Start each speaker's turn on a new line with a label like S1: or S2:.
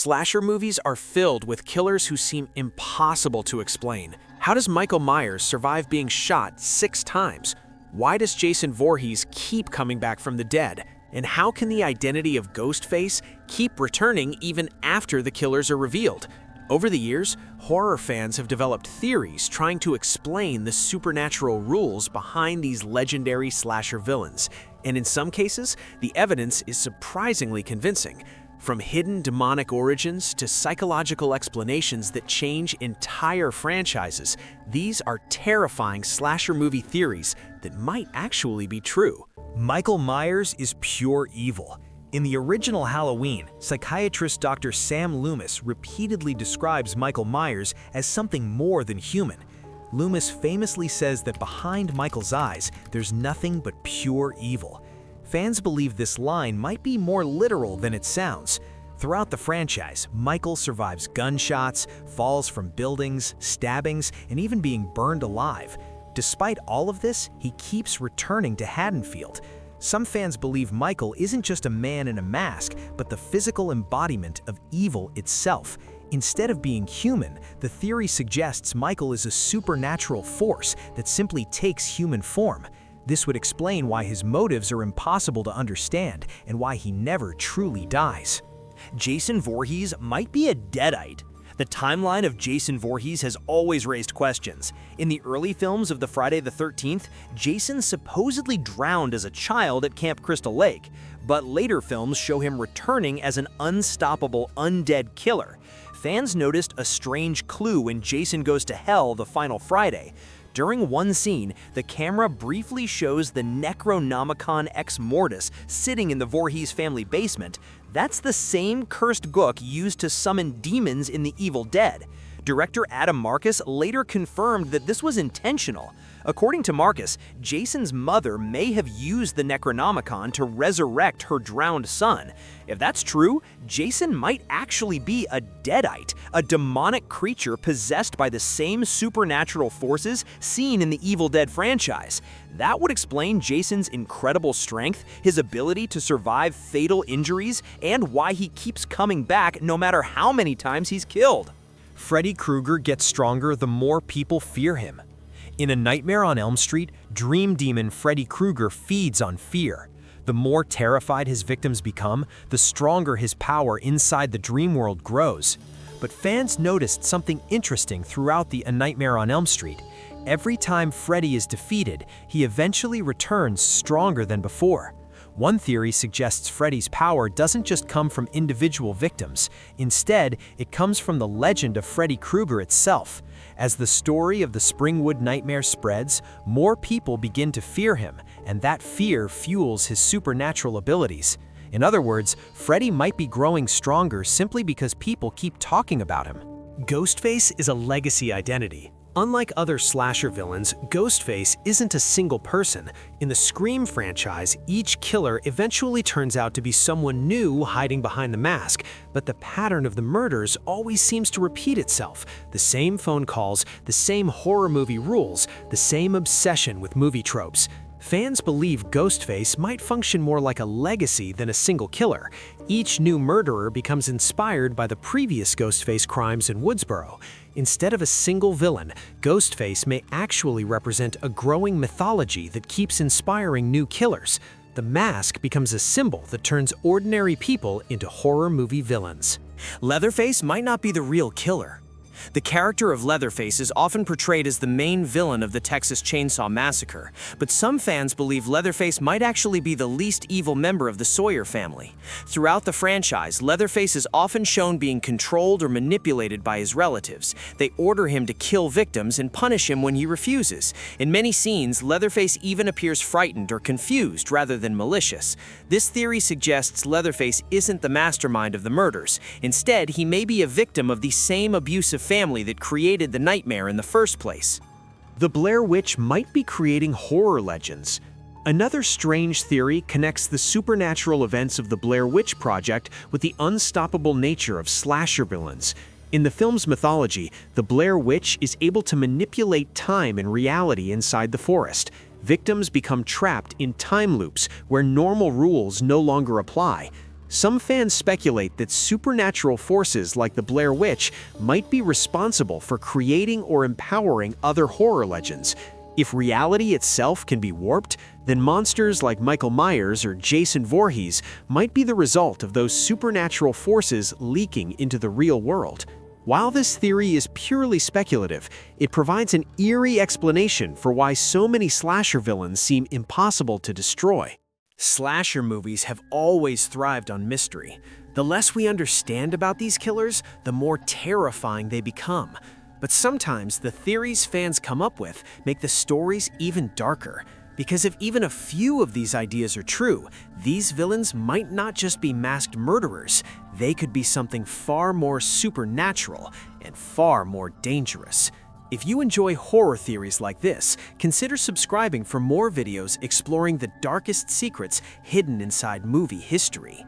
S1: Slasher movies are filled with killers who seem impossible to explain. How does Michael Myers survive being shot 6 times? Why does Jason Voorhees keep coming back from the dead? And how can the identity of Ghostface keep returning even after the killers are revealed? Over the years, horror fans have developed theories trying to explain the supernatural rules behind these legendary slasher villains. And in some cases, the evidence is surprisingly convincing. From hidden demonic origins to psychological explanations that change entire franchises, these are terrifying slasher movie theories that might actually be true.
S2: Michael Myers is pure evil. In the original Halloween, psychiatrist Dr. Sam Loomis repeatedly describes Michael Myers as something more than human. Loomis famously says that behind Michael's eyes, there's nothing but pure evil. Fans believe this line might be more literal than it sounds. Throughout the franchise, Michael survives gunshots, falls from buildings, stabbings, and even being burned alive. Despite all of this, he keeps returning to Haddonfield. Some fans believe Michael isn't just a man in a mask, but the physical embodiment of evil itself. Instead of being human, the theory suggests Michael is a supernatural force that simply takes human form. This would explain why his motives are impossible to understand and why he never truly dies.
S3: Jason Voorhees might be a deadite. The timeline of Jason Voorhees has always raised questions. In the early films of the Friday the 13th, Jason supposedly drowned as a child at Camp Crystal Lake, but later films show him returning as an unstoppable undead killer. Fans noticed a strange clue when Jason Goes to Hell the final Friday. During one scene, the camera briefly shows the Necronomicon Ex Mortis sitting in the Voorhees family basement. That's the same cursed book used to summon demons in The Evil Dead. Director Adam Marcus later confirmed that this was intentional. According to Marcus, Jason's mother may have used the Necronomicon to resurrect her drowned son. If that's true, Jason might actually be a deadite, a demonic creature possessed by the same supernatural forces seen in the Evil Dead franchise. That would explain Jason's incredible strength, his ability to survive fatal injuries, and why he keeps coming back no matter how many times he's killed.
S2: Freddy Krueger gets stronger the more people fear him. In A Nightmare on Elm Street, dream demon Freddy Krueger feeds on fear. The more terrified his victims become, the stronger his power inside the dream world grows. But fans noticed something interesting throughout the A Nightmare on Elm Street. Every time Freddy is defeated, he eventually returns stronger than before. One theory suggests Freddy's power doesn't just come from individual victims. Instead, it comes from the legend of Freddy Krueger itself. As the story of the Springwood Nightmare spreads, more people begin to fear him, and that fear fuels his supernatural abilities. In other words, Freddy might be growing stronger simply because people keep talking about him.
S1: Ghostface is a legacy identity. Unlike other slasher villains, Ghostface isn't a single person. In the Scream franchise, each killer eventually turns out to be someone new hiding behind the mask, but the pattern of the murders always seems to repeat itself. The same phone calls, the same horror movie rules, the same obsession with movie tropes. Fans believe Ghostface might function more like a legacy than a single killer. Each new murderer becomes inspired by the previous Ghostface crimes in Woodsboro. Instead of a single villain, Ghostface may actually represent a growing mythology that keeps inspiring new killers. The mask becomes a symbol that turns ordinary people into horror movie villains.
S3: Leatherface might not be the real killer. The character of Leatherface is often portrayed as the main villain of the Texas Chainsaw Massacre, but some fans believe Leatherface might actually be the least evil member of the Sawyer family. Throughout the franchise, Leatherface is often shown being controlled or manipulated by his relatives. They order him to kill victims and punish him when he refuses. In many scenes, Leatherface even appears frightened or confused rather than malicious. This theory suggests Leatherface isn't the mastermind of the murders. Instead, he may be a victim of the same abusive family that created the nightmare in the first place.
S1: The Blair Witch might be creating horror legends. Another strange theory connects the supernatural events of the Blair Witch Project with the unstoppable nature of slasher villains. In the film's mythology, the Blair Witch is able to manipulate time and reality inside the forest. Victims become trapped in time loops where normal rules no longer apply. Some fans speculate that supernatural forces like the Blair Witch might be responsible for creating or empowering other horror legends. If reality itself can be warped, then monsters like Michael Myers or Jason Voorhees might be the result of those supernatural forces leaking into the real world. While this theory is purely speculative, it provides an eerie explanation for why so many slasher villains seem impossible to destroy. Slasher movies have always thrived on mystery. The less we understand about these killers, the more terrifying they become. But sometimes the theories fans come up with make the stories even darker. Because if even a few of these ideas are true, these villains might not just be masked murderers, they could be something far more supernatural and far more dangerous. If you enjoy horror theories like this, consider subscribing for more videos exploring the darkest secrets hidden inside movie history.